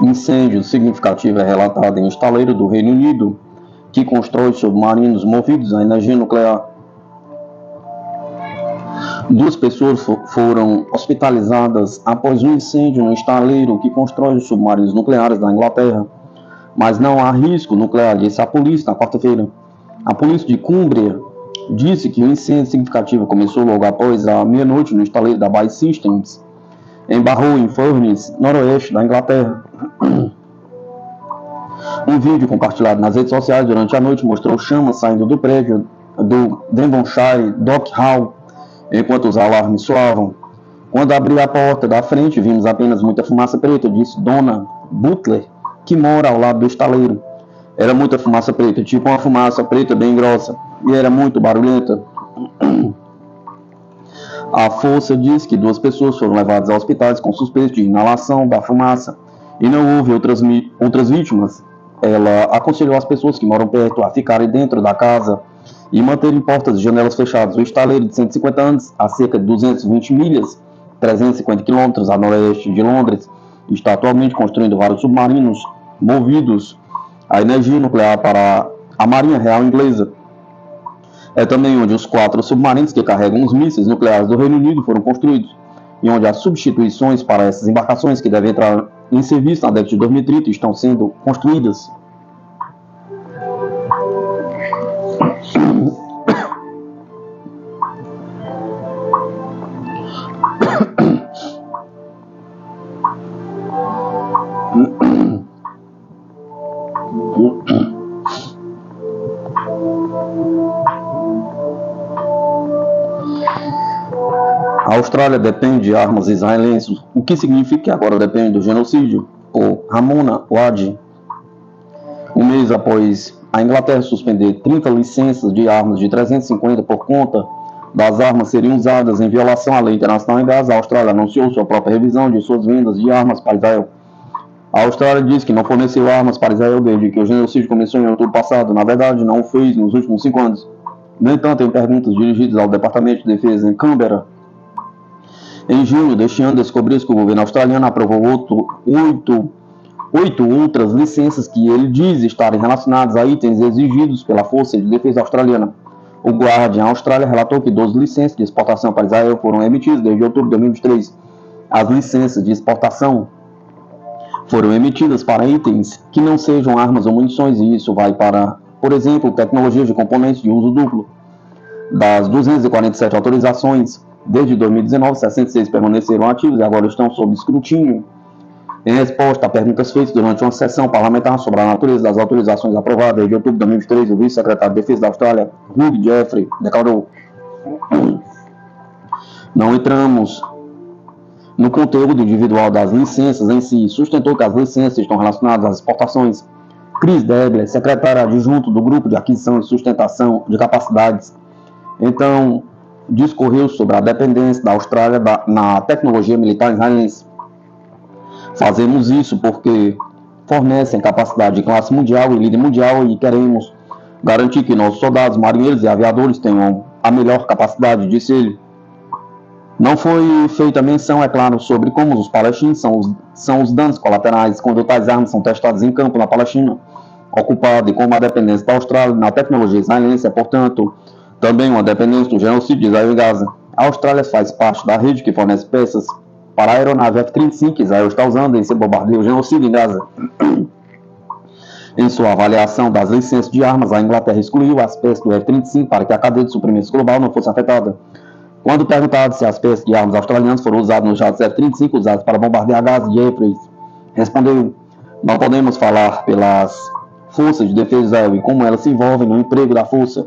Incêndio significativo é relatado em estaleiro do Reino Unido, que constrói submarinos movidos a energia nuclear. 2 pessoas foram hospitalizadas após um incêndio no estaleiro que constrói os submarinos nucleares da Inglaterra, mas não há risco nuclear, disse a polícia na quarta-feira. A polícia de Cumbria disse que o incêndio significativo começou logo após a meia-noite no estaleiro da Bay Systems, em Barrow-in-Furness, noroeste da Inglaterra. Um vídeo compartilhado nas redes sociais durante a noite mostrou chamas saindo do prédio do Devonshire Dock Hall enquanto os alarmes soavam. Quando abri a porta da frente, vimos apenas muita fumaça preta, disse Donna Butler, que mora ao lado do estaleiro. Era muita fumaça preta, tipo uma fumaça preta bem grossa, e era muito barulhenta. A força diz que 2 pessoas foram levadas a hospitais com suspeita de inalação da fumaça e não houve outras vítimas. Ela aconselhou as pessoas que moram perto a ficarem dentro da casa e manterem portas e janelas fechadas. O estaleiro de 150 anos, a cerca de 220 milhas, 350 quilômetros a noroeste de Londres, está atualmente construindo vários submarinos movidos a energia nuclear para a Marinha Real Inglesa. É também onde os 4 submarinos que carregam os mísseis nucleares do Reino Unido foram construídos, e onde as substituições para essas embarcações que devem entrar em serviço na década de 2030 estão sendo construídas. A Austrália depende de armas israelenses, o que significa que agora depende do genocídio, por Ramona Wade. Um mês após a Inglaterra suspender 30 licenças de armas de 350 por conta das armas serem usadas em violação à lei internacional em Gaza, a Austrália anunciou sua própria revisão de suas vendas de armas para Israel. A Austrália diz que não forneceu armas para Israel desde que o genocídio começou em outubro passado. Na verdade, não o fez nos últimos 5 anos. No entanto, em perguntas dirigidas ao Departamento de Defesa em Canberra, em julho deste ano, descobriu que o governo australiano aprovou 8 outras licenças que ele diz estarem relacionadas a itens exigidos pela Força de Defesa Australiana. O Guardian Austrália relatou que 12 licenças de exportação para Israel foram emitidas desde outubro de 2023. As licenças de exportação foram emitidas para itens que não sejam armas ou munições, e isso vai para, por exemplo, tecnologias de componentes de uso duplo. Das 247 autorizações, desde 2019, 66 permaneceram ativos e agora estão sob escrutínio. Em resposta a perguntas feitas durante uma sessão parlamentar sobre a natureza das autorizações aprovadas desde outubro de 2023, o vice-secretário de Defesa da Austrália, Hugh Jeffrey, declarou: "Não entramos no conteúdo individual das licenças em si", sustentou que as licenças estão relacionadas às exportações. Chris Degler, secretário adjunto do Grupo de Aquisição e Sustentação de Capacidades, então discorreu sobre a dependência da Austrália na tecnologia militar israelense. "Fazemos isso porque fornecem capacidade de classe mundial e líder mundial e queremos garantir que nossos soldados, marinheiros e aviadores tenham a melhor capacidade", disse ele. Não foi feita menção, é claro, sobre como os palestinos são os danos colaterais quando tais armas são testadas em campo na Palestina ocupada, e como a dependência da Austrália na tecnologia israelense é, portanto, também uma dependência do genocídio de Israel em Gaza. A Austrália faz parte da rede que fornece peças para a aeronave F-35 que Israel está usando em seu bombardeio genocídio em Gaza. Em sua avaliação das licenças de armas, a Inglaterra excluiu as peças do F-35 para que a cadeia de suprimentos global não fosse afetada. Quando perguntado se as peças de armas australianas foram usadas nos jatos F-35 usados para bombardear Gaza, Jeffrey respondeu: "Não podemos falar pelas forças de defesa de Israel e como elas se envolvem no emprego da força."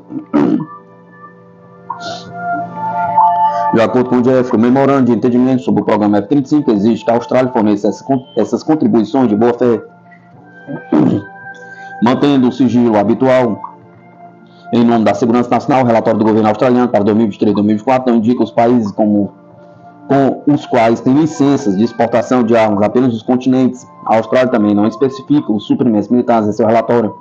De acordo com o Jeffrey, o memorando de entendimento sobre o programa F-35 exige que a Austrália forneça essas contribuições de boa fé, mantendo o sigilo habitual. Em nome da Segurança Nacional, o relatório do governo australiano para 2023 e 2024 não indica os países com os quais tem licenças de exportação de armas apenas dos continentes. A Austrália também não especifica os suprimentos militares em seu relatório.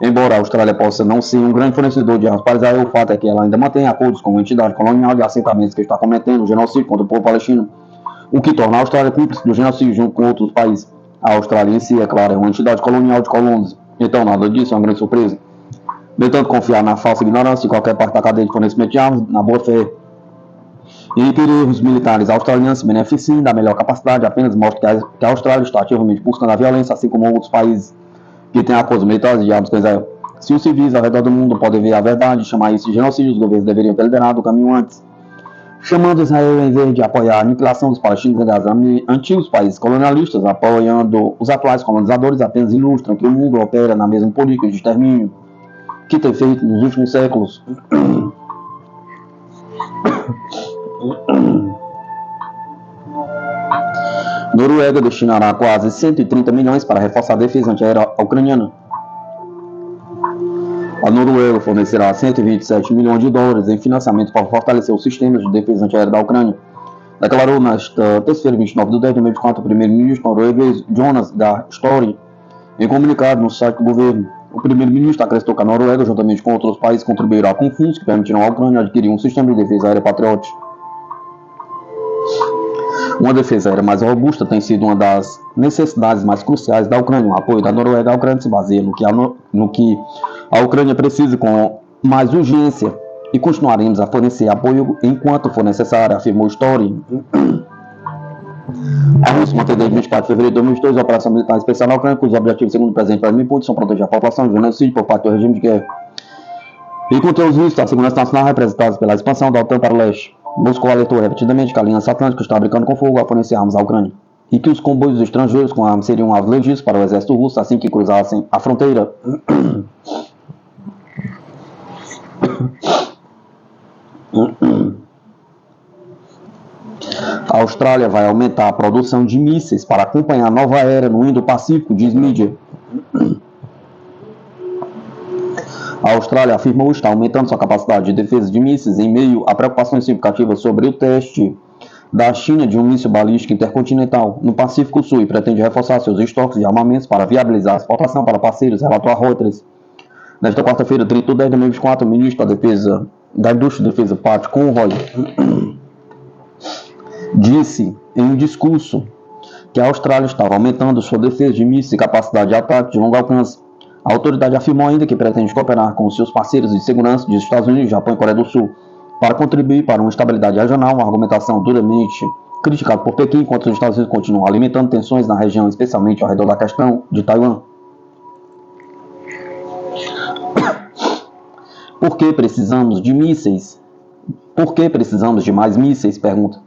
Embora a Austrália possa não ser um grande fornecedor de armas para Israel, o fato é que ela ainda mantém acordos com a entidade colonial de assentamentos que está cometendo o genocídio contra o povo palestino, o que torna a Austrália cúmplice do genocídio junto com outros países. A Austrália em si, é claro, é uma entidade colonial de colônias, então nada disso é uma grande surpresa. No entanto, confiar na falsa ignorância de qualquer parte da cadeia de fornecimento de armas, na boa fé e que os militares australianos se beneficiem da melhor capacidade apenas mostra que a Austrália está ativamente buscando a violência, assim como outros países que têm acordos militares de armas com Israel. Se os civis ao redor do mundo podem ver a verdade e chamar isso de genocídio, os governos deveriam ter liderado o caminho antes, chamando Israel em vez de apoiar a aniquilação dos palestinos em Gaza. Antigos países colonialistas apoiando os atuais colonizadores apenas ilustram que o mundo opera na mesma política de extermínio que tem feito nos últimos séculos. Noruega destinará quase 130 milhões para reforçar a defesa antiaérea ucraniana. A Noruega fornecerá 127 milhões de dólares em financiamento para fortalecer os sistemas de defesa antiaérea da Ucrânia, declarou nesta terça-feira, 29 de 10 de 2024, o primeiro-ministro norueguês Jonas Gahr Støre, em comunicado no site do governo. O primeiro-ministro acrescentou que a Noruega, juntamente com outros países, contribuirá com fundos que permitirão à Ucrânia adquirir um sistema de defesa aérea Patriot. Uma defesa aérea mais robusta tem sido uma das necessidades mais cruciais da Ucrânia. O apoio da Noruega à Ucrânia se baseia no que a Ucrânia precisa com mais urgência e continuaremos a fornecer apoio enquanto for necessário, afirmou Støre. A Rússia mantém desde 24 de fevereiro de 2022 a operação militar especial na Ucrânia, cujos objetivos, segundo o presidente Vladimir Putin, são proteger a população de genocídio por parte do regime de guerra e conter os riscos da segurança nacional representados pela expansão da OTAN para o leste. Moscou alertou repetidamente que a Aliança Atlântica está brincando com fogo ao fornecer armas à Ucrânia e que os comboios estrangeiros com armas seriam alvos legítimos para o exército russo assim que cruzassem a fronteira. A Austrália vai aumentar a produção de mísseis para acompanhar a nova era no Indo-Pacífico, diz mídia. A Austrália afirmou estar aumentando sua capacidade de defesa de mísseis em meio a preocupações significativas sobre o teste da China de um míssil balístico intercontinental no Pacífico Sul e pretende reforçar seus estoques de armamentos para viabilizar a exportação para parceiros, relatou a Reuters. Nesta quarta-feira, 30 de 10 de 2024, o ministro da Indústria de Defesa, Pat Conroy, disse em um discurso que a Austrália estava aumentando sua defesa de mísseis e capacidade de ataque de longo alcance. A autoridade afirmou ainda que pretende cooperar com seus parceiros de segurança dos Estados Unidos, Japão e Coreia do Sul para contribuir para uma estabilidade regional, uma argumentação duramente criticada por Pequim, enquanto os Estados Unidos continuam alimentando tensões na região, especialmente ao redor da questão de Taiwan. Por que precisamos de mísseis? Por que precisamos de mais mísseis? Pergunta.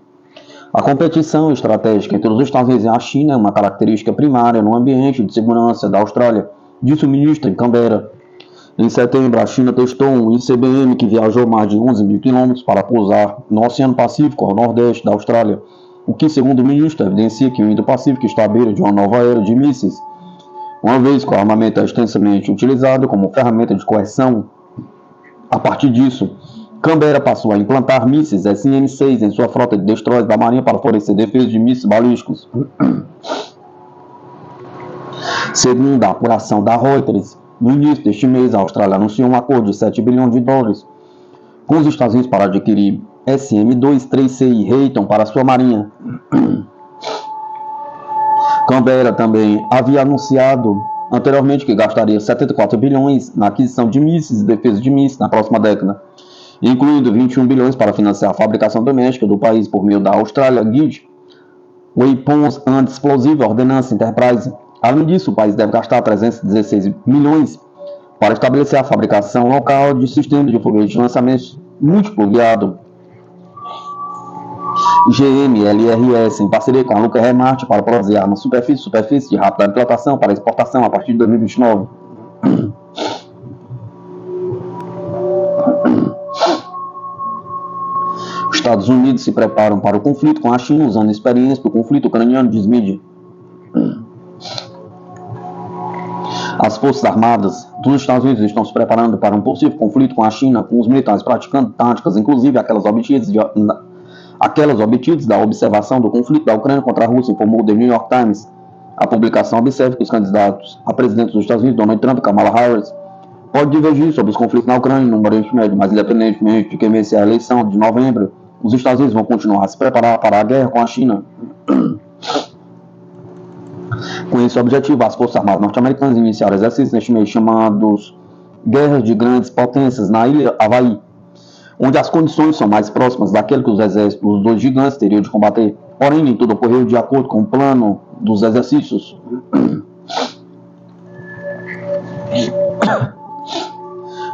A competição estratégica entre os Estados Unidos e a China é uma característica primária no ambiente de segurança da Austrália, disse o ministro em Canberra. Em setembro, a China testou um ICBM que viajou mais de 11 mil quilômetros para pousar no Oceano Pacífico, ao nordeste da Austrália, o que, segundo o ministro, evidencia que o Indo-Pacífico está à beira de uma nova era de mísseis, uma vez que o armamento é extensamente utilizado como ferramenta de coerção. A partir disso, Canberra passou a implantar mísseis SM-6 em sua frota de destroyers da Marinha para fornecer defesa de mísseis balísticos. Segundo a apuração da Reuters, no início deste mês, a Austrália anunciou um acordo de 7 bilhões de dólares com os Estados Unidos para adquirir SM-236 Raytheon para sua marinha. Canberra também havia anunciado anteriormente que gastaria 74 bilhões na aquisição de mísseis e defesa de mísseis na próxima década, incluindo 21 bilhões para financiar a fabricação doméstica do país por meio da Australia Guide Weapons and Explosive Ordnance Enterprise. Além disso, o país deve gastar 316 milhões para estabelecer a fabricação local de sistemas de foguete de lançamento múltiplo guiado GMLRS, em parceria com a Lockheed Martin, para produzir armas superfície de rápida implantação para exportação a partir de 2029. Os Estados Unidos se preparam para o conflito com a China usando experiências do conflito ucraniano, diz mídia. As Forças Armadas dos Estados Unidos estão se preparando para um possível conflito com a China, com os militares praticando táticas, inclusive aquelas obtidas da observação do conflito da Ucrânia contra a Rússia, informou The New York Times. A publicação observa que os candidatos a presidente dos Estados Unidos, Donald Trump e Kamala Harris, podem divergir sobre os conflitos na Ucrânia e no Oriente Médio, mas independentemente de quem vencer a eleição de novembro, os Estados Unidos vão continuar a se preparar para a guerra com a China. Com esse objetivo, as Forças Armadas norte-americanas iniciaram exercícios neste mês chamados Guerras de Grandes Potências na ilha Havaí, onde as condições são mais próximas daquilo que os exércitos dos dois gigantes teriam de combater. Porém, nem tudo ocorreu de acordo com o plano dos exercícios.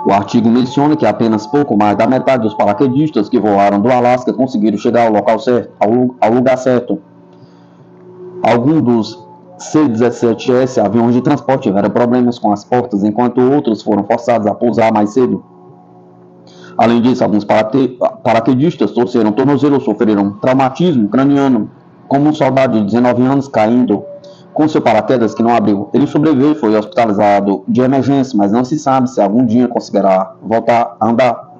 O artigo menciona que apenas pouco mais da metade dos paraquedistas que voaram do Alasca conseguiram chegar ao lugar certo. Alguns dos C-17S aviões de transporte tiveram problemas com as portas, enquanto outros foram forçados a pousar mais cedo. Além disso, alguns paraquedistas torceram o tornozelo ou sofreram traumatismo craniano, como um soldado de 19 anos caindo com seu paraquedas que não abriu. Ele sobreviveu e foi hospitalizado de emergência, mas não se sabe se algum dia conseguirá voltar a andar.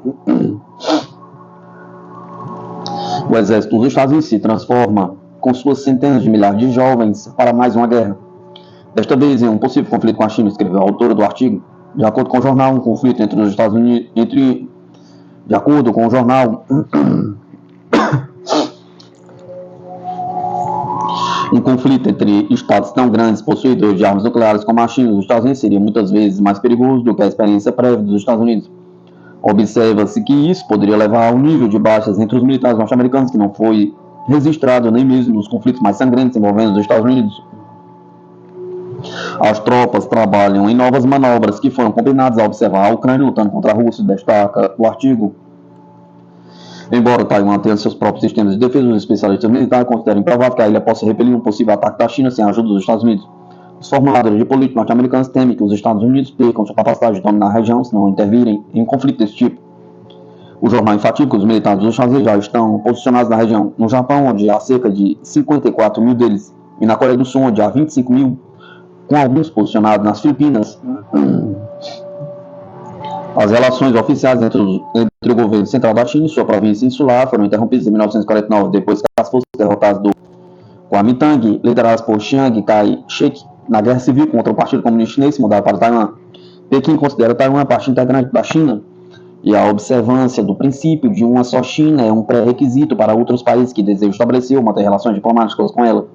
O exército dos Estados Unidos se transforma com suas centenas de milhares de jovens para mais uma guerra. Desta vez em um possível conflito com a China, escreveu a autora do artigo. De acordo com o jornal, um conflito entre os Estados Unidos, de acordo com o jornal, um conflito entre estados tão grandes possuidores de armas nucleares como a China e os Estados Unidos seria muitas vezes mais perigoso do que a experiência prévia dos Estados Unidos. Observa-se que isso poderia levar a um nível de baixas entre os militares norte-americanos que não foi registrado nem mesmo nos conflitos mais sangrentos envolvendo os Estados Unidos. As tropas trabalham em novas manobras que foram combinadas a observar a Ucrânia lutando contra a Rússia, destaca o artigo. Embora Taiwan tenha seus próprios sistemas de defesa, os especialistas militares consideram improvável que a ilha possa repelir um possível ataque da China sem a ajuda dos Estados Unidos. Os formuladores de política norte-americanos temem que os Estados Unidos percam sua capacidade de dominar a região se não intervirem em um conflito desse tipo. O jornal enfatiza que os militares dos Estados Unidos já estão posicionados na região. No Japão, onde há cerca de 54 mil deles, e na Coreia do Sul, onde há 25 mil, com alguns posicionados nas Filipinas. As relações oficiais entre o governo central da China e sua província insular foram interrompidas em 1949, depois que as forças derrotadas do Kuomintang, lideradas por Chiang Kai-shek, na guerra civil contra o Partido Comunista Chinês, se mudaram para Taiwan. Pequim considera Taiwan parte integrante da China, e a observância do princípio de uma só China é um pré-requisito para outros países que desejam estabelecer ou manter relações diplomáticas com ela.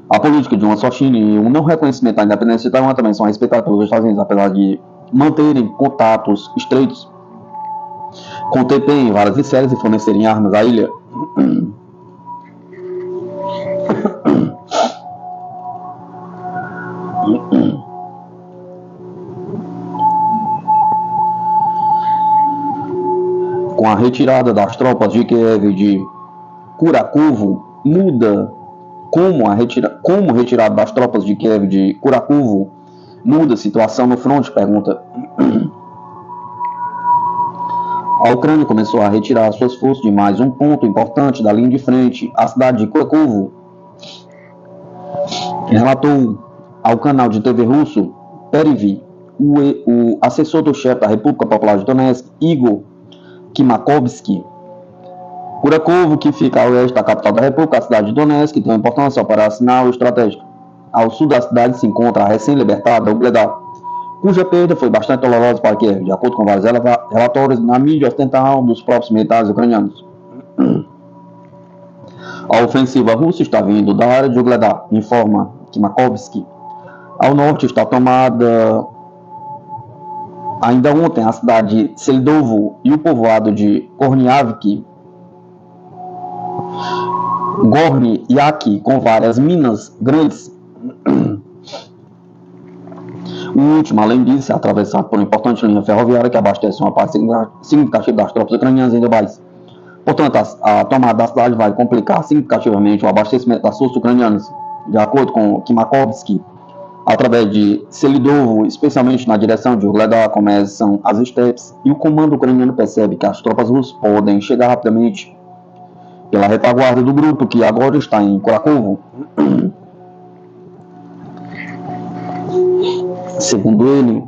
A política de uma só China e o não reconhecimento da independência de Taiwan também são respeitados pelos Estados Unidos, apesar de manterem contatos estreitos com o TP em várias esferas e fornecerem armas à ilha. Com a retirada das tropas de Kiev e de Kurakovo, como retirada das tropas de Kiev e de Kurakovo muda a situação no fronte, pergunta. A Ucrânia começou a retirar suas forças de mais um ponto importante da linha de frente, a cidade de Kurakovo. Relatou ao canal de TV russo Periv, o assessor do chefe da República Popular de Donetsk, Igor Kimakovsky. Kurakovo, que fica ao oeste da capital da República, a cidade de Donetsk, tem uma importância operacional e estratégica. Ao sul da cidade se encontra a recém-libertada Ugledar, cuja perda foi bastante dolorosa para Kiev, de acordo com vários relatórios na mídia ocidental dos próprios militares ucranianos. A ofensiva russa está vindo da área de Ugledar, informa Kimakovsky. Ao norte está tomada ainda ontem a cidade de Selidovo e o povoado de Gornyak, com várias minas grandes. O último, além disso, é atravessado por uma importante linha ferroviária que abastece uma parte significativa das tropas ucranianas em Donbass. Portanto, a tomada da cidade vai complicar significativamente o abastecimento das forças ucranianas. De acordo com Kimakovsky, através de Selidovo, especialmente na direção de Ugledar, começam as estepes, e o comando ucraniano percebe que as tropas russas podem chegar rapidamente pela retaguarda do grupo, que agora está em Kurakovo. Segundo ele,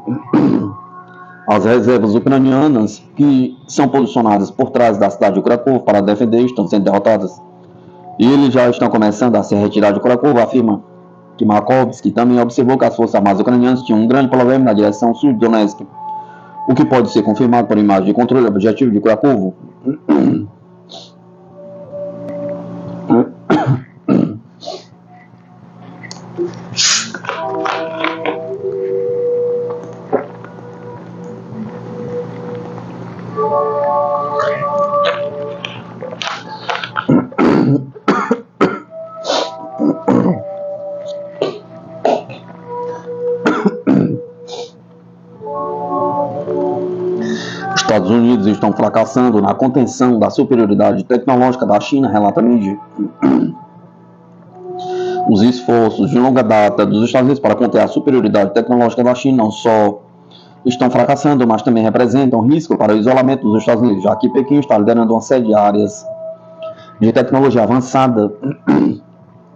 as reservas ucranianas que são posicionadas por trás da cidade de Krakow para defender estão sendo derrotadas. E eles já estão começando a se retirar de Krakow, afirma que Markovski também observou que as forças armadas ucranianas tinham um grande problema na direção sul de Donetsk, o que pode ser confirmado por imagens de controle objetivo de Krakow. Os Estados Unidos estão fracassando na contenção da superioridade tecnológica da China, relata a mídia. Os esforços de longa data dos Estados Unidos para conter a superioridade tecnológica da China não só estão fracassando, mas também representam risco para o isolamento dos Estados Unidos, já que Pequim está liderando uma série de áreas de tecnologia avançada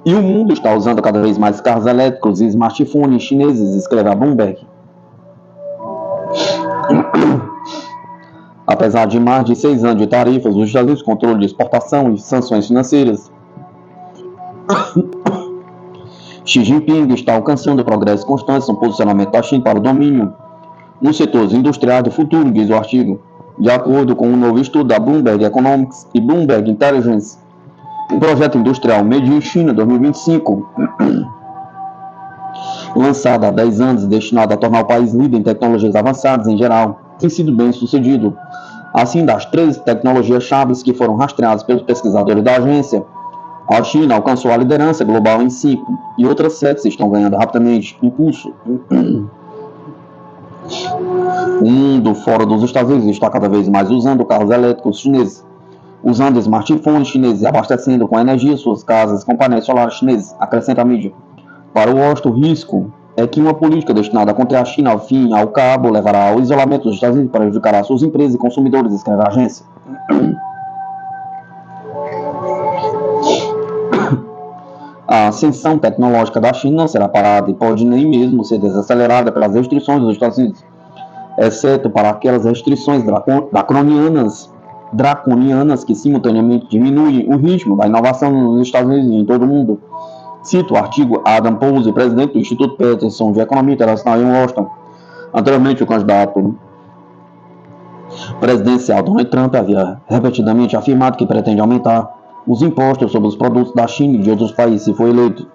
e o mundo está usando cada vez mais carros elétricos e smartphones chineses, escreve a Bloomberg. Apesar de mais de 6 anos de tarifas, os Estados Unidos, controle de exportação e sanções financeiras, Xi Jinping está alcançando progressos constantes no posicionamento da China para o domínio nos setores industriais do futuro, diz o artigo. De acordo com um novo estudo da Bloomberg Economics e Bloomberg Intelligence, o projeto industrial Made in China 2025, lançado há 10 anos e destinado a tornar o país líder em tecnologias avançadas em geral, tem sido bem sucedido. Assim, das 13 tecnologias-chave que foram rastreadas pelos pesquisadores da agência, a China alcançou a liderança global em 5 e outras 7 estão ganhando rapidamente impulso. O mundo fora dos Estados Unidos está cada vez mais usando carros elétricos chineses, usando smartphones chineses e abastecendo com energia suas casas com painéis solares chineses, acrescenta a mídia. Para Washington, o risco é que uma política destinada a conter a China ao fim ao cabo levará ao isolamento dos Estados Unidos e prejudicará suas empresas e consumidores, escreve a agência. A ascensão tecnológica da China não será parada e pode nem mesmo ser desacelerada pelas restrições dos Estados Unidos, exceto para aquelas restrições draconianas que simultaneamente diminuem o ritmo da inovação nos Estados Unidos e em todo o mundo. Cito o artigo Adam Pose, presidente do Instituto Peterson de Economia Internacional em Washington. Anteriormente, o candidato presidencial Donald Trump havia repetidamente afirmado que pretende aumentar os impostos sobre os produtos da China e de outros países se for eleito.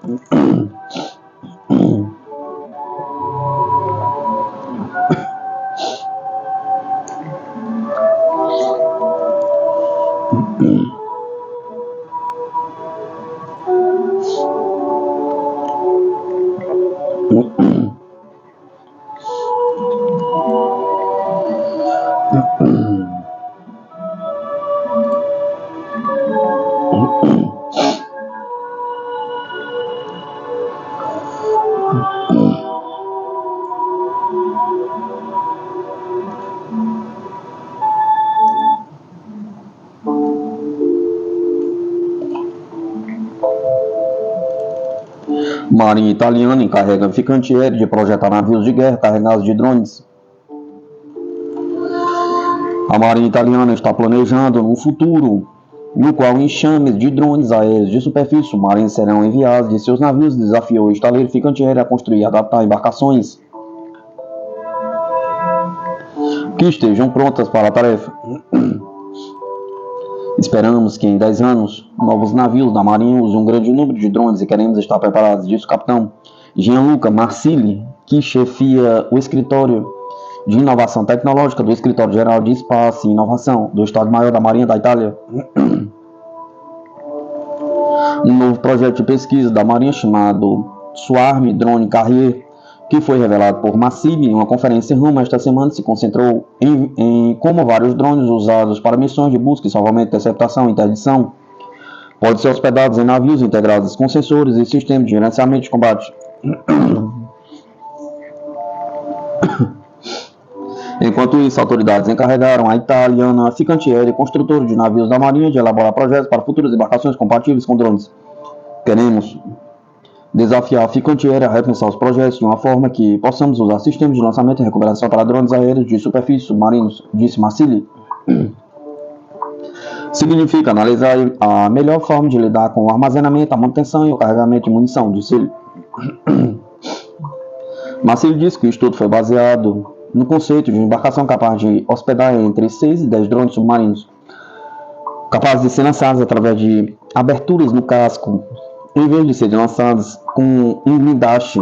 Marinha italiana encarrega Fincantieri de projetar navios de guerra carregados de drones. A Marinha italiana está planejando um futuro no qual enxames de drones aéreos de superfície submarina serão enviados de seus navios, desafiou o estaleiro Fincantieri a construir e adaptar embarcações que estejam prontas para a tarefa. Esperamos que em 10 anos, novos navios da Marinha usem um grande número de drones e queremos estar preparados, disse o capitão Gianluca Marsili, que chefia o escritório de inovação tecnológica do Escritório Geral de Espaço e Inovação do Estado-Maior da Marinha da Itália. Um novo projeto de pesquisa da Marinha chamado Swarm Drone Carrier, que foi revelado por Massimi em uma conferência em Roma esta semana, se concentrou em como vários drones usados para missões de busca e salvamento, interceptação e interdição podem ser hospedados em navios integrados com sensores e sistemas de gerenciamento de combate. Enquanto isso, autoridades encarregaram a italiana Fincantieri, construtora de navios da Marinha, de elaborar projetos para futuras embarcações compatíveis com drones. Queremos Desafiar a FICA Antiaérea a repensar os projetos de uma forma que possamos usar sistemas de lançamento e recuperação para drones aéreos de superfície submarinos, disse Marcilli. Significa analisar a melhor forma de lidar com o armazenamento, a manutenção e o carregamento de munição, disse ele. Marcilli disse que o estudo foi baseado no conceito de uma embarcação capaz de hospedar entre 6 e 10 drones submarinos, capazes de ser lançados através de aberturas no casco, em vez de serem lançados com um guindaste.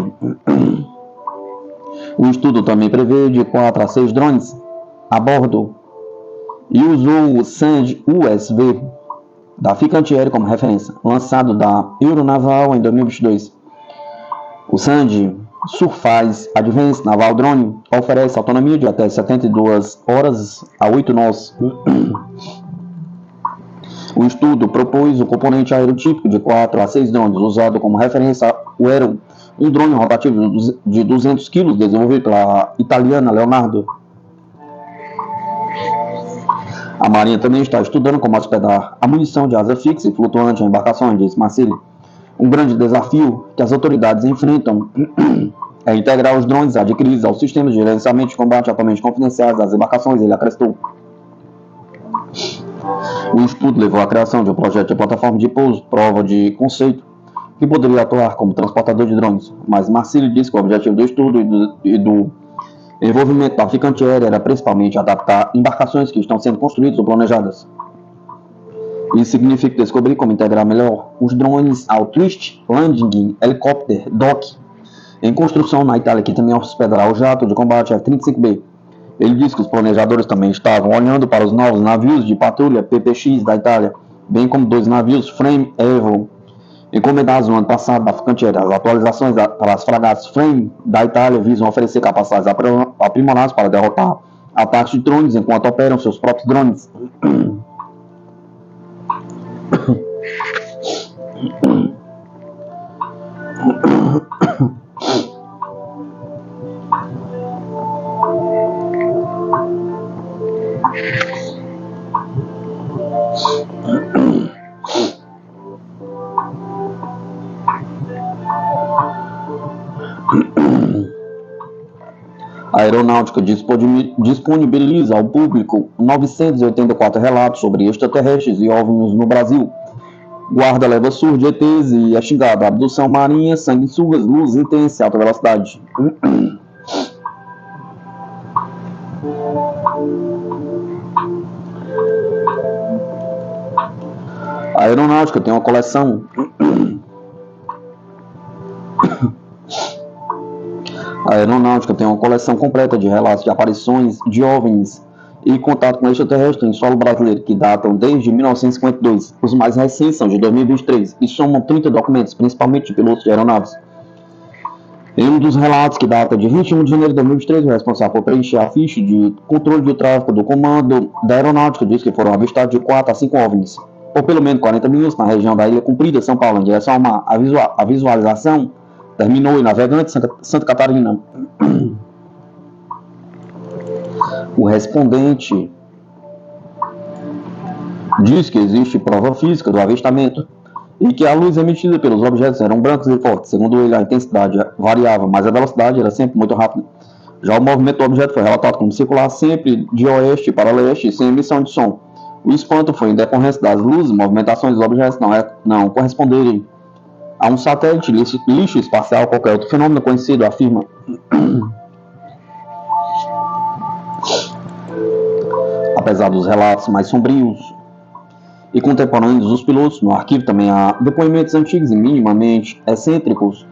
O estudo também prevê de 4 a 6 drones a bordo e usou o SAND USV da FICA Antiaérea como referência, lançado da Euronaval em 2022. O SAND Surface Advanced Naval Drone oferece autonomia de até 72 horas a 8 nós. O estudo propôs o componente aerotípico de 4 a 6 drones, usado como referência o Aero, um drone rotativo de 200 kg desenvolvido pela italiana Leonardo. A Marinha também está estudando como hospedar a munição de asa fixa e flutuante em embarcações, disse Marcilli. Um grande desafio que as autoridades enfrentam é integrar os drones adquiridos aos sistemas de gerenciamento de combate atualmente confidenciais das embarcações, ele acrescentou. O estudo levou à criação de um projeto de plataforma de pouso, prova de conceito, que poderia atuar como transportador de drones, mas Marcilli disse que o objetivo do estudo e do envolvimento da FICA Antiaérea era principalmente adaptar embarcações que estão sendo construídas ou planejadas. Isso significa descobrir como integrar melhor os drones ao Twist Landing Helicopter Dock, em construção na Itália, que também hospedará o jato de combate F-35B. Ele disse que os planejadores também estavam olhando para os novos navios de patrulha PPX da Itália, bem como 2 navios Frame Evo, encomendados no ano passado da FICA Antiaérea. As atualizações para as fragatas Frame da Itália visam oferecer capacidades aprimoradas para derrotar ataques de drones enquanto operam seus próprios drones. A aeronáutica disponibiliza ao público 984 relatos sobre extraterrestres e OVNIs no Brasil. Guarda leva surdo de ETs e é xingado. Abdução marinha, sanguessugas, luz intensa e alta velocidade. A aeronáutica tem uma coleção A aeronáutica tem uma coleção completa de relatos de aparições de OVNIs e contato com extraterrestres em solo brasileiro que datam desde 1952. Os mais recentes são de 2023 e somam 30 documentos, principalmente de pilotos de aeronaves. Em um dos relatos, que data de 21 de janeiro de 2023, o responsável por preencher a ficha de controle de tráfego do comando da aeronáutica diz que foram avistados de 4 a 5 OVNIs por pelo menos 40 minutos na região da Ilha Comprida, São Paulo, em direção ao mar. A visualização terminou em Navegante, Santa Catarina. O respondente diz que existe prova física do avistamento e que a luz emitida pelos objetos eram brancos e fortes. Segundo ele, a intensidade variava, mas a velocidade era sempre muito rápida. Já o movimento do objeto foi relatado como circular sempre de oeste para leste, sem emissão de som. O espanto foi em decorrência das luzes, movimentações dos objetos não corresponderem a um satélite, lixo espacial ou qualquer outro fenômeno conhecido, afirma. Apesar dos relatos mais sombrios e contemporâneos dos pilotos, no arquivo também há depoimentos antigos e minimamente excêntricos.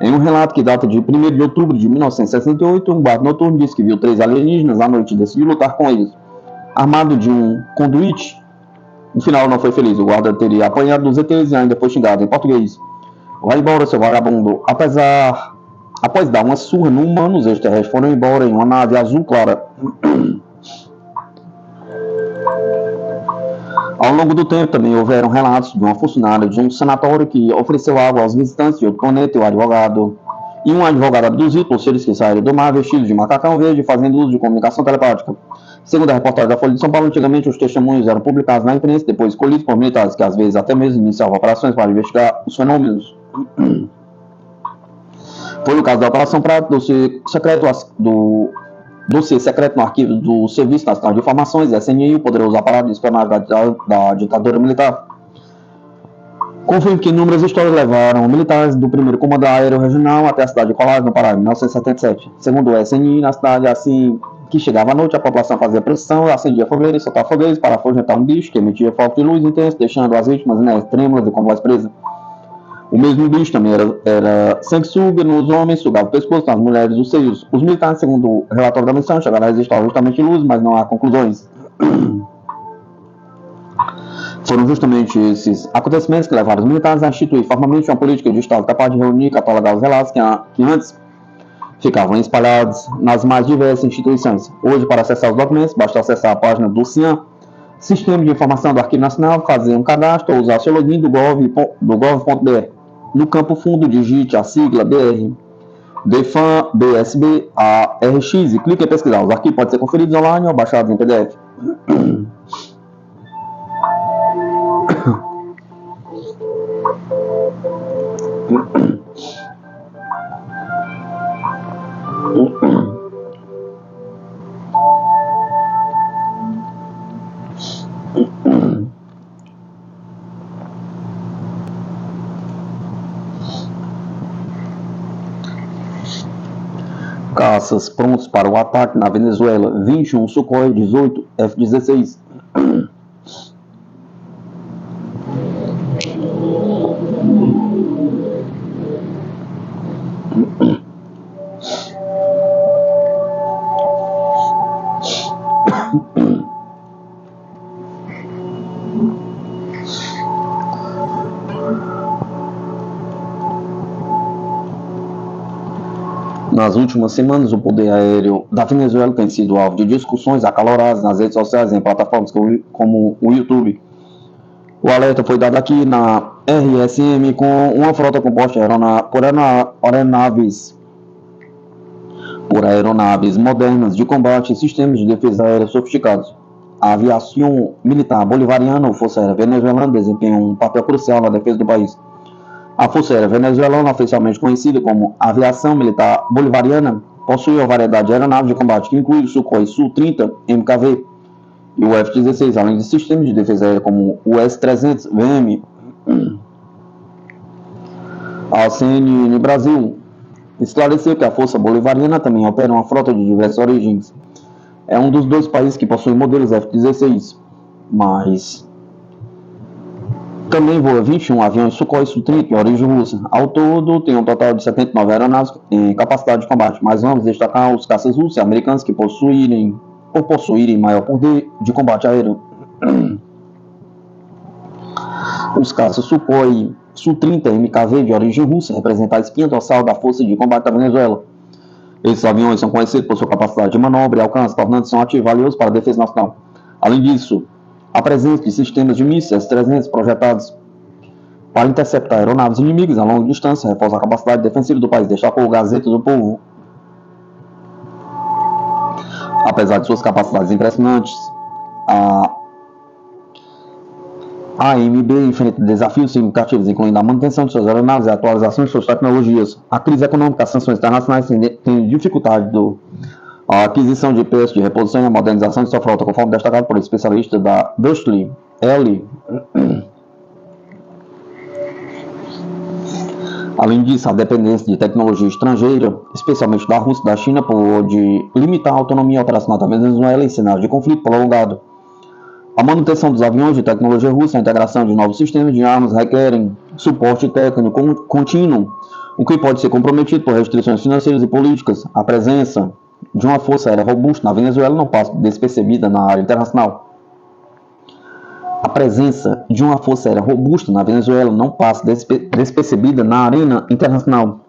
Em um relato que data de 1º de outubro de 1968, um guarda noturno disse que viu 3 alienígenas à noite e decidiu lutar com eles, armado de um conduíte. No final não foi feliz, o guarda teria apanhado dos ETs e ainda foi xingado em português: "Vai embora, seu vagabundo." Após dar uma surra no humano, os extraterrestres foram embora em uma nave azul clara. Ao longo do tempo também houveram relatos de uma funcionária de um sanatório que ofereceu água aos visitantes de outro planeta e um advogado abduzido por seres que saíram do mar vestidos de macacão verde, fazendo uso de comunicação telepática. Segundo a reportagem da Folha de São Paulo, antigamente os testemunhos eram publicados na imprensa, depois escolhidos por militares que às vezes até mesmo iniciavam operações para investigar os fenômenos. Foi o caso da Operação Prato, dossiê secreto no arquivo do Serviço Nacional de Informações, SNI, o poderoso aparato de espionagem da ditadura militar. Confirma que inúmeras histórias levaram militares do 1º Comando Aéreo Regional até a cidade de Colares, no Pará, em 1977. Segundo o SNI, na cidade, assim que chegava à noite, a população fazia pressão, acendia fogueiras, soltava fogueiras para afugentar um bicho que emitia foco de luz intenso, deixando as vítimas trêmulas e com voz presa. O mesmo bicho também era sanguessuga nos homens, sugava o pescoço, nas mulheres os seios. Os militares, segundo o relatório da missão, chegaram a resistir justamente luz, mas não há conclusões. Foram justamente esses acontecimentos que levaram os militares a instituir formalmente uma política de Estado capaz de reunir e catalogar os relatos que antes ficavam espalhados nas mais diversas instituições. Hoje, para acessar os documentos, basta acessar a página do CIAN, Sistema de Informação do Arquivo Nacional, fazer um cadastro ou usar o seu login do gov.br. No campo fundo, digite a sigla BR, DEFAN, BSB, ARX e clique em pesquisar. Os arquivos podem ser conferidos online ou baixados em PDF. Caças prontos para o ataque na Venezuela, 21 Sukhoi, 18 F-16. Nas últimas semanas, o poder aéreo da Venezuela tem sido alvo de discussões acaloradas nas redes sociais e em plataformas como o YouTube. O alerta foi dado aqui na RSM com uma frota composta por aeronaves modernas de combate e sistemas de defesa aérea sofisticados. A aviação militar bolivariana ou Força Aérea Venezuelana desempenha um papel crucial na defesa do país. A Força Aérea Venezuelana, oficialmente conhecida como Aviação Militar Bolivariana, possui uma variedade de aeronaves de combate que inclui o Sukhoi Su-30 MKV e o F-16, além de sistemas de defesa aérea como o S-300 VM. A CNN Brasil esclareceu que a Força Bolivariana também opera uma frota de diversas origens. É um dos 2 países que possuem modelos F-16, mas também voa 21 aviões Sukhoi Su-30 de origem russa. Ao todo, tem um total de 79 aeronaves em capacidade de combate, mas vamos destacar os caças russos e americanos que possuírem maior poder de combate aéreo. Os caças Sukhoi Su-30 MKV de origem russa representam a espinha dorsal da força de combate da Venezuela. Esses aviões são conhecidos por sua capacidade de manobra e alcance, tornando-se um ativo valioso para a defesa nacional. Além disso, a presença de sistemas de mísseis S-300 projetados para interceptar aeronaves inimigas a longa distância reforça a capacidade defensiva do país, destacou o Gazeta do Povo. Apesar de suas capacidades impressionantes, a AMB enfrenta desafios significativos, incluindo a manutenção de suas aeronaves e a atualização de suas tecnologias. A crise econômica, as sanções internacionais têm dificultado a aquisição de peças de reposição e a modernização de sua frota, conforme destacado por especialista da Dustley L. Além disso, a dependência de tecnologia estrangeira, especialmente da Rússia e da China, pode limitar a autonomia operacional da Venezuela em cenários de conflito prolongado. A manutenção dos aviões de tecnologia russa e a integração de novos sistemas de armas requerem suporte técnico contínuo, o que pode ser comprometido por restrições financeiras e políticas. A presença de uma força aérea robusta na Venezuela não passa despercebida na área internacional. A presença de uma força aérea robusta na Venezuela não passa despercebida na arena internacional.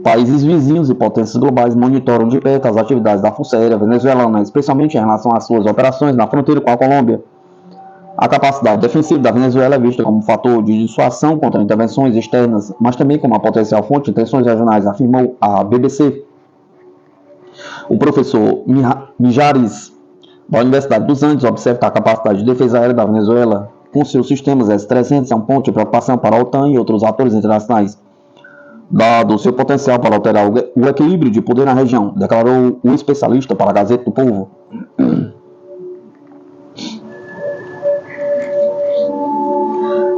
Países vizinhos e potências globais monitoram de perto as atividades da Força Aérea Venezuelana, especialmente em relação às suas operações na fronteira com a Colômbia. A capacidade defensiva da Venezuela é vista como um fator de dissuasão contra intervenções externas, mas também como uma potencial fonte de tensões regionais, afirmou a BBC. O professor Mijares, da Universidade dos Andes, observa que a capacidade de defesa aérea da Venezuela, com seus sistemas S-300, é um ponto de preocupação para a OTAN e outros atores internacionais. dado o seu potencial para alterar o equilíbrio de poder na região, declarou o especialista para a Gazeta do Povo.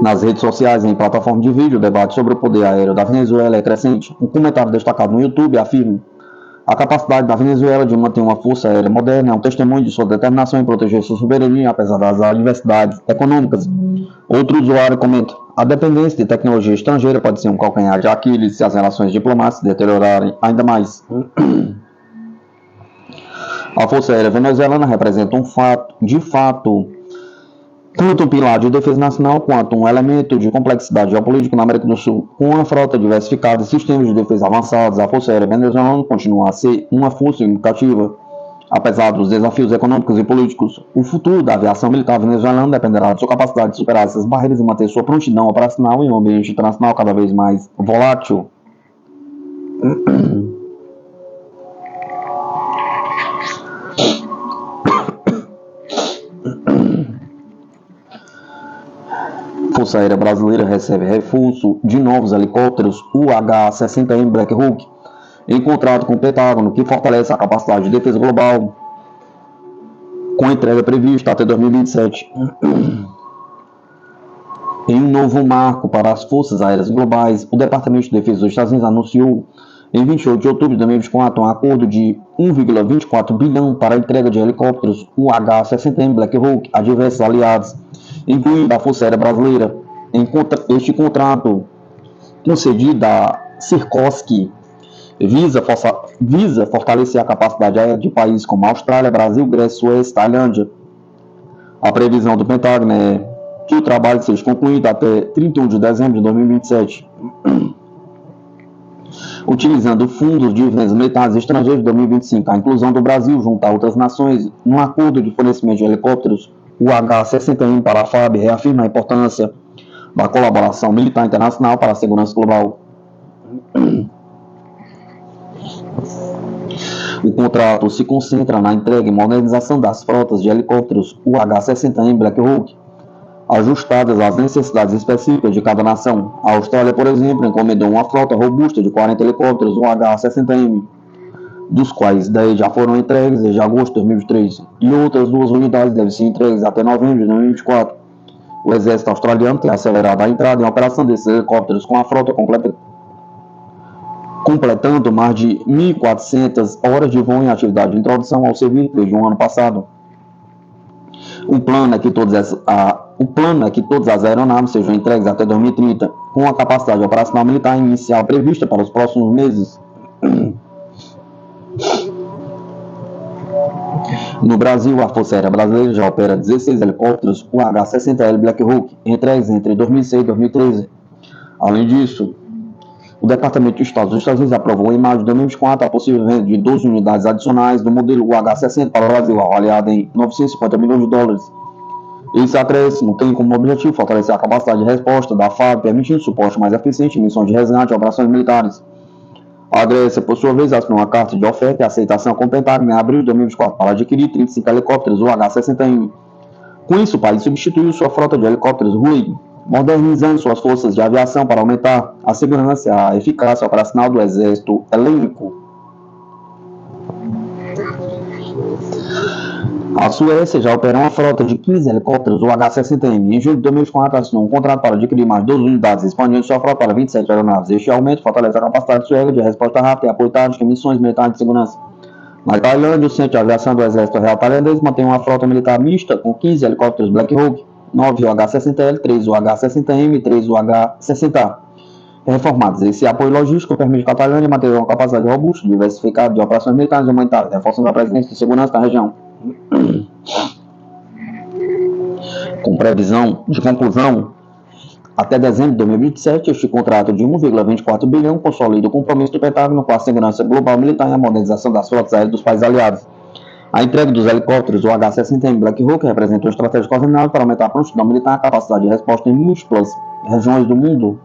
Nas redes sociais e em plataformas de vídeo, o debate sobre o poder aéreo da Venezuela é crescente. Um comentário destacado no YouTube afirma: a capacidade da Venezuela de manter uma força aérea moderna é um testemunho de sua determinação em proteger sua soberania, apesar das adversidades econômicas. Outro usuário comenta: a dependência de tecnologia estrangeira pode ser um calcanhar de Aquiles se as relações diplomáticas deteriorarem ainda mais. A Força Aérea Venezuelana representa de fato, tanto um pilar de defesa nacional quanto um elemento de complexidade geopolítica na América do Sul. Com uma frota diversificada e sistemas de defesa avançados, a Força Aérea Venezuelana continua a ser uma força significativa. Apesar dos desafios econômicos e políticos, o futuro da aviação militar venezuelana dependerá de sua capacidade de superar essas barreiras e manter sua prontidão operacional em um ambiente internacional cada vez mais volátil. A Força Aérea Brasileira recebe reforço de novos helicópteros UH-60M Black Hawk, em contrato com o Pentágono, que fortalece a capacidade de defesa global, com entrega prevista até 2027. Em um novo marco para as forças aéreas globais, o Departamento de Defesa dos Estados Unidos anunciou, em 28 de outubro de 2024, um acordo de 1,24 bilhão para a entrega de helicópteros UH-60M Black Hawk a diversos aliados, incluindo a Força Aérea Brasileira. Este contrato, concedido a Sikorsky, visa fortalecer a capacidade aérea de países como Austrália, Brasil, Grécia, Suécia e Tailândia. A previsão do Pentágono é que o trabalho seja concluído até 31 de dezembro de 2027. Utilizando fundos de dividendos militares estrangeiros de 2025, a inclusão do Brasil junto a outras nações num acordo de fornecimento de helicópteros UH-60M para a FAB reafirma a importância da colaboração militar internacional para a segurança global. O contrato se concentra na entrega e modernização das frotas de helicópteros UH-60M Black Hawk, ajustadas às necessidades específicas de cada nação. A Austrália, por exemplo, encomendou uma frota robusta de 40 helicópteros UH-60M, dos quais 10 já foram entregues desde agosto de 2023, e outras 2 unidades devem ser entregues até novembro de 2024. O exército australiano tem acelerado a entrada em operação desses helicópteros com a frota completando mais de 1.400 horas de voo em atividade de introdução ao serviço desde o ano passado. O plano é que todas as aeronaves sejam entregues até 2030, com a capacidade operacional militar inicial prevista para os próximos meses. No Brasil, a Força Aérea Brasileira já opera 16 helicópteros UH-60L Black Hawk, entregues entre 2006 e 2013. Além disso, o Departamento de Estado dos Estados Unidos aprovou em maio de 2024 a possível venda de 12 unidades adicionais do modelo UH-60 para o Brasil, avaliada em 950 milhões de dólares. Esse acréscimo tem como objetivo fortalecer a capacidade de resposta da FAB, permitindo suporte mais eficiente em missões de resgate e operações militares. A Grécia, por sua vez, assinou uma carta de oferta e aceitação com o Pentágono em abril de 2024 para adquirir 35 helicópteros UH-60M. Com isso, o país substituiu sua frota de helicópteros RUI, modernizando suas forças de aviação para aumentar a segurança e a eficácia operacional do exército helênico. A Suécia já opera uma frota de 15 helicópteros UH-60M. Em julho de 2024, assinou um contrato para adquirir mais 12 unidades, expandindo sua frota para 27 aeronaves. Este aumento fortalece a capacidade sueca de resposta rápida e apoio tático em missões militares de segurança. Na Tailândia, o Centro de Aviação do Exército Real Tailandês mantém uma frota militar mista com 15 helicópteros Black Hawk, 9 UH-60L, 3 UH-60M e 3 UH-60A. Reformados. Esse apoio logístico permite que a Tailândia mantenha uma capacidade robusta, diversificada de operações militares e humanitárias, reforçando a presença de segurança na região. Com previsão de conclusão até dezembro de 2027, este contrato de 1,24 bilhão consolida o compromisso do Pentágono com a segurança global militar e a modernização das frotas aéreas dos países aliados. A entrega dos helicópteros UH-60M Black Hawk representa uma estratégia coordenada para aumentar a prontidão militar e a capacidade de resposta em múltiplas regiões do mundo.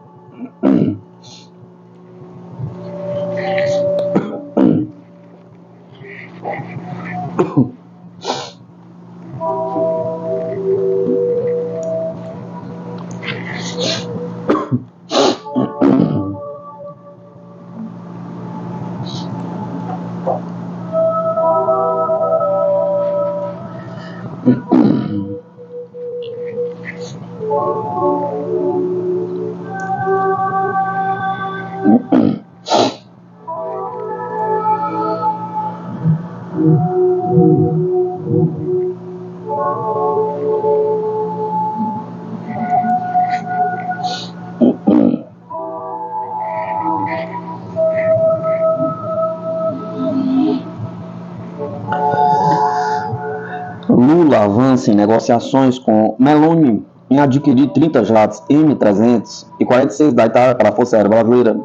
Lula avança em negociações com Meloni em adquirir 30 jatos M300 e 46 da Itália para a Força Aérea Brasileira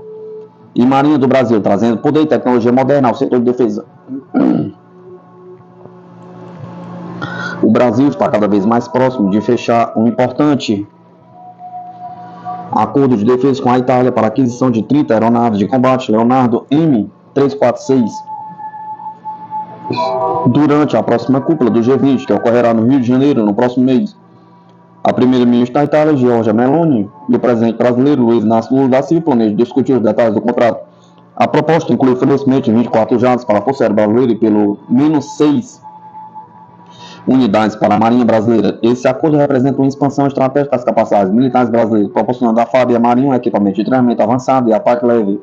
e Marinha do Brasil, trazendo poder e tecnologia moderna ao setor de defesa. O Brasil está cada vez mais próximo de fechar um importante acordo de defesa com a Itália para a aquisição de 30 aeronaves de combate Leonardo M346 durante a próxima cúpula do G20, que ocorrerá no Rio de Janeiro no próximo mês. A primeira-ministra da Itália, Giorgia Meloni, e o presidente brasileiro, Luiz Inácio Lula da Silva, planejam discutir os detalhes do contrato. A proposta inclui oferecimento de 24 jatos para a Força Aérea Brasileira e pelo menos 6 unidades para a Marinha Brasileira. Esse acordo representa uma expansão estratégica das capacidades militares brasileiras, proporcionando à FAB e à Marinha um equipamento de treinamento avançado e ataque leve.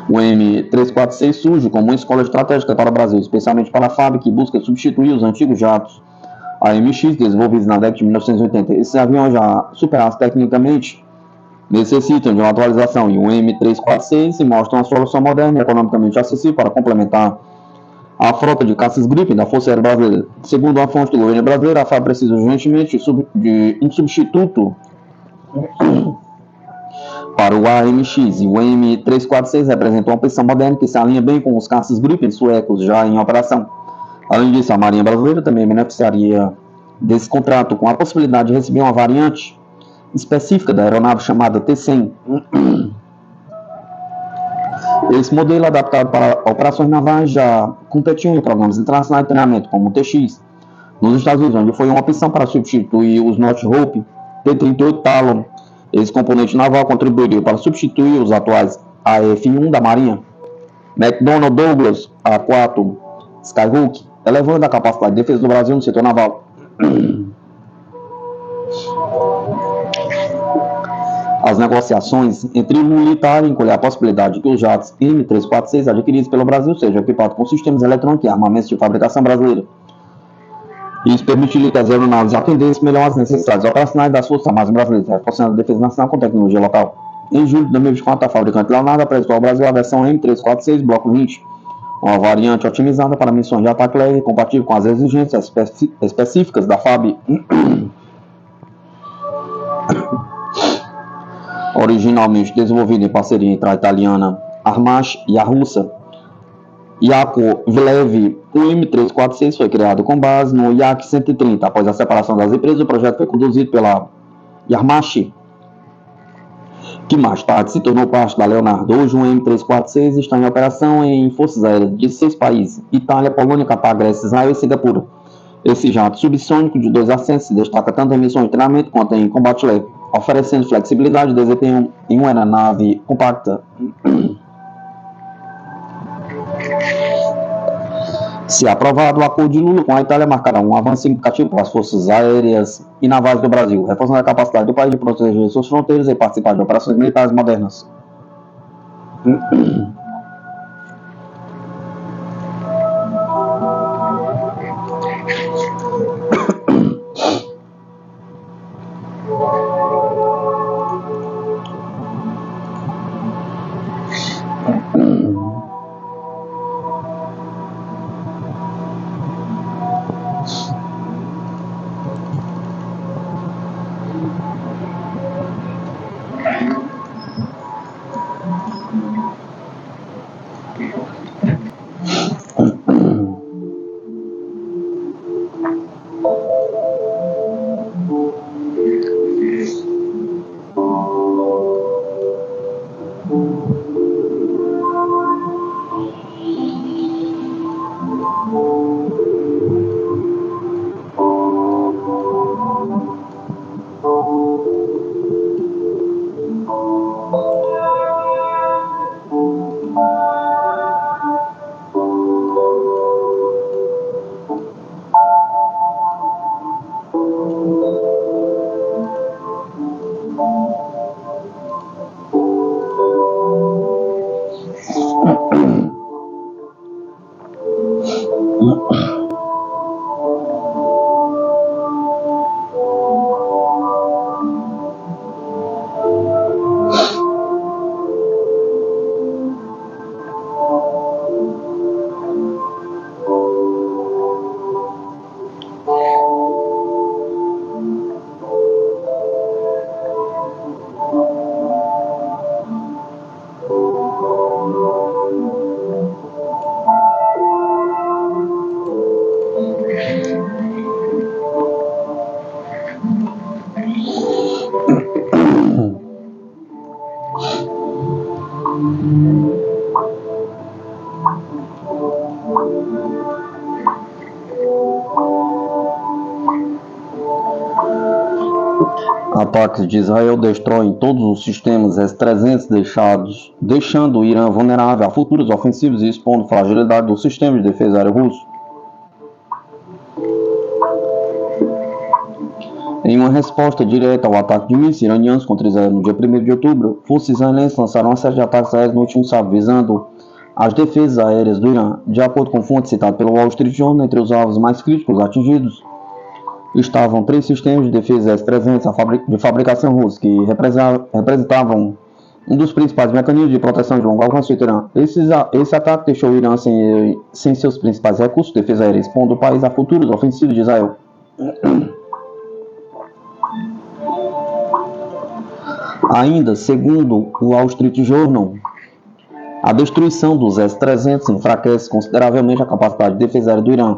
O M346 surge como uma escola estratégica para o Brasil, especialmente para a FAB, que busca substituir os antigos jatos AMX desenvolvidos na década de 1980. Esses aviões já superados tecnicamente necessitam de uma atualização, e o M346 se mostra uma solução moderna e economicamente acessível para complementar a frota de caças Gripen da Força Aérea Brasileira. Segundo a fonte do governo brasileiro, a FAB precisa urgentemente de um substituto para o AMX, e o M346 representa uma opção moderna que se alinha bem com os caças Gripen suecos já em operação. Além disso, a Marinha Brasileira também beneficiaria desse contrato com a possibilidade de receber uma variante específica da aeronave chamada T-100. Esse modelo, adaptado para operações navais, já competiu em programas internacionais de treinamento, como o TX, nos Estados Unidos, onde foi uma opção para substituir os Northrop T-38 Talon. Esse componente naval contribuiria para substituir os atuais AF-1 da Marinha, McDonnell Douglas A-4 Skyhook, elevando a capacidade de defesa do Brasil no setor naval. As negociações entre Lula e Itália incluem a possibilidade de que os jatos M346 adquiridos pelo Brasil sejam equipados com sistemas eletrônicos e armamentos de fabricação brasileira. Isso permitiria que as aeronaves atendessem melhor às necessidades operacionais das Forças Armadas brasileiras, reforçando a defesa nacional com tecnologia local. Em julho de 2024, a fabricante Leonardo apresentou ao Brasil a versão M346 Bloco 20, uma variante otimizada para missões de ataque leve compatível com as exigências específicas da FAB. Originalmente desenvolvida em parceria entre a italiana Armac e a russa Yakovlev, o M346 foi criado com base no Yak-130. Após a separação das empresas, o projeto foi conduzido pela Armac, que mais tarde se tornou parte da Leonardo. Hoje, o M346 está em operação em forças aéreas de 6 países: Itália, Polônia, Catar, Grécia, Israel e Singapura. Esse jato subsônico de 2 assentos se destaca tanto em missões de treinamento quanto em combate leve, oferecendo flexibilidade e desempenho em uma aeronave compacta. Se aprovado, o acordo de Lula com a Itália marcará um avanço significativo para as forças aéreas e navais do Brasil, reforçando a capacidade do país de proteger suas fronteiras e participar de operações militares modernas. Ataques de Israel destroem todos os sistemas S-300 deixando o Irã vulnerável a futuros ofensivos e expondo fragilidade do sistema de defesa aéreo russo. Em uma resposta direta ao ataque de mísseis iranianos contra Israel no dia 1º de outubro, forças israelenses lançaram uma série de ataques aéreos no último sábado, visando as defesas aéreas do Irã. De acordo com fontes citadas pelo Wall Street Journal, entre os alvos mais críticos atingidos estavam 3 sistemas de defesa S-300 de fabricação russa, que representavam um dos principais mecanismos de proteção de longo alcance do Irã. Esse ataque deixou o Irã sem seus principais recursos de defesa aérea, expondo o país a futuros ofensivos de Israel. Ainda, segundo o Wall Street Journal, a destruição dos S-300 enfraquece consideravelmente a capacidade de defesa aérea do Irã,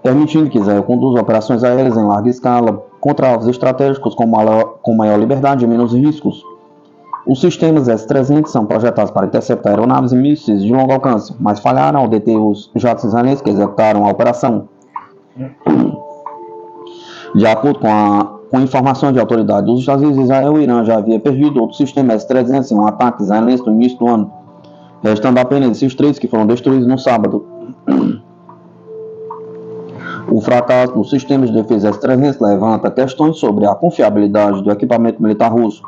permitindo que Israel conduza operações aéreas em larga escala contra alvos estratégicos com maior liberdade e menos riscos. Os sistemas S-300 são projetados para interceptar aeronaves e mísseis de longo alcance, mas falharam ao deter os jatos israelenses que executaram a operação. De acordo com informações de autoridades dos Estados Unidos, Israel e Irã já havia perdido outro sistema S-300 em um ataque israelense no início do ano, restando apenas esses 3 que foram destruídos no sábado. O fracasso dos sistemas de defesa S-300 levanta questões sobre a confiabilidade do equipamento militar russo,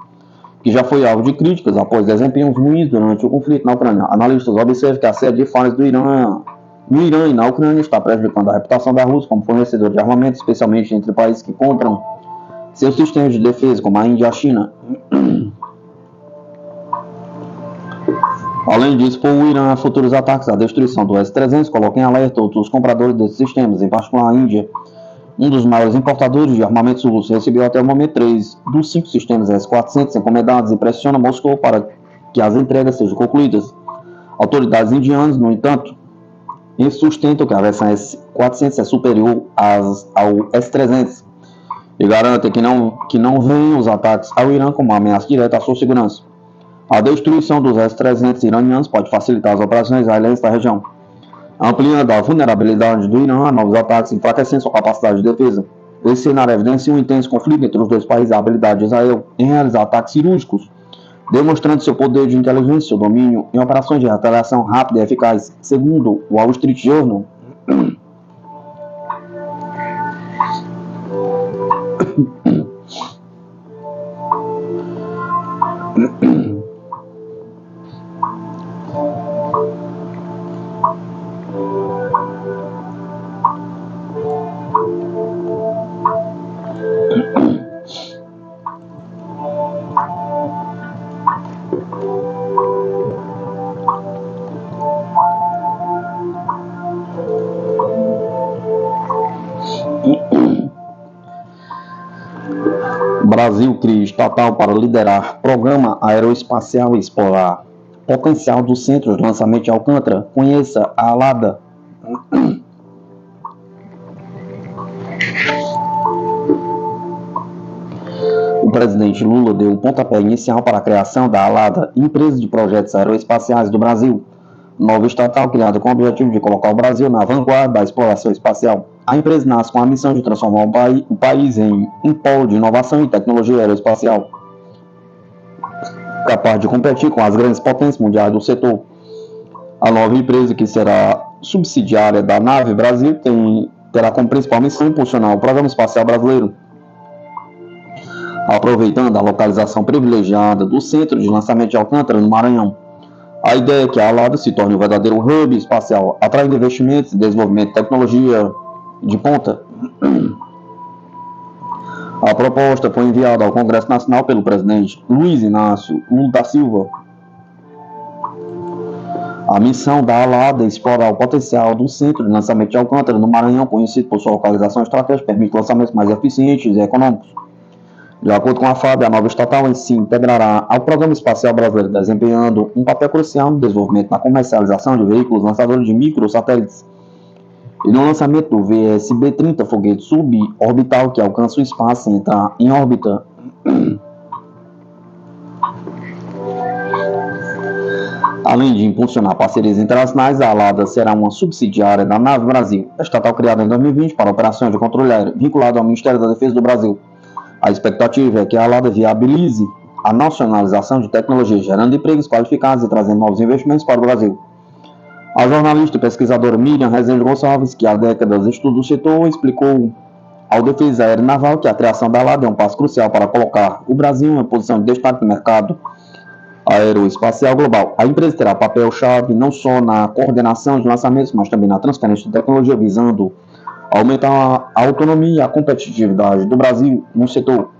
que já foi alvo de críticas após desempenhos ruins durante o conflito na Ucrânia. Analistas observam que a série de falhas do Irã no Irã e na Ucrânia está prejudicando a reputação da Rússia como fornecedor de armamento, especialmente entre países que compram seus sistemas de defesa, como a Índia e a China. Além disso, por o Irã a futuros ataques à destruição do S-300 colocam em alerta outros compradores desses sistemas, em particular a Índia, um dos maiores importadores de armamentos russos, recebeu até o momento 3 dos 5 sistemas S-400 encomendados e pressiona Moscou para que as entregas sejam concluídas. Autoridades indianas, no entanto, sustentam que a versão S-400 é superior ao S-300 e garantem que não veem os ataques ao Irã como uma ameaça direta à sua segurança. A destruição dos S-300 iranianos pode facilitar as operações israelenses da região, ampliando a vulnerabilidade do Irã a novos ataques e enfraquecendo sua capacidade de defesa. Esse cenário evidencia um intenso conflito entre os dois países e a habilidade de Israel em realizar ataques cirúrgicos, demonstrando seu poder de inteligência e seu domínio em operações de retaliação rápida e eficaz, segundo o Wall Street Journal. Brasil cria estatal para liderar programa aeroespacial e explorar potencial do Centro de Lançamento de Alcântara. Conheça a ALADA. O presidente Lula deu o pontapé inicial para a criação da ALADA, Empresa de Projetos Aeroespaciais do Brasil, nova estatal criada com o objetivo de colocar o Brasil na vanguarda da exploração espacial. A empresa nasce com a missão de transformar o país em um polo de inovação e tecnologia aeroespacial, capaz de competir com as grandes potências mundiais do setor. A nova empresa, que será subsidiária da Nave Brasil, terá como principal missão impulsionar o programa espacial brasileiro, aproveitando a localização privilegiada do Centro de Lançamento de Alcântara, no Maranhão. A ideia é que a ALADA se torne um verdadeiro hub espacial, atraindo investimentos e desenvolvimento de tecnologia de ponta. A proposta foi enviada ao Congresso Nacional pelo presidente Luiz Inácio Lula da Silva. A missão da ALADA é explorar o potencial do Centro de Lançamento de Alcântara, no Maranhão, conhecido por sua localização estratégica, permite lançamentos mais eficientes e econômicos. De acordo com a FAB, a nova estatal em si integrará ao Programa Espacial Brasileiro, desempenhando um papel crucial no desenvolvimento da comercialização de veículos lançadores de microsatélites e no lançamento do VSB-30, foguete suborbital que alcança o espaço e entra em órbita. Além de impulsionar parcerias internacionais, a ALADA será uma subsidiária da Nave Brasil, estatal criada em 2020 para operações de controle aéreo, vinculada ao Ministério da Defesa do Brasil. A expectativa é que a LADA viabilize a nacionalização de tecnologia, gerando empregos qualificados e trazendo novos investimentos para o Brasil. A jornalista e pesquisadora Miriam Rezende Gonçalves, que há décadas estuda o setor, explicou ao Defesa Aeronaval que a criação da LADA é um passo crucial para colocar o Brasil em uma posição de destaque no mercado aeroespacial global. A empresa terá papel-chave não só na coordenação de lançamentos, mas também na transferência de tecnologia, visando aumentar a autonomia e a competitividade do Brasil no setor.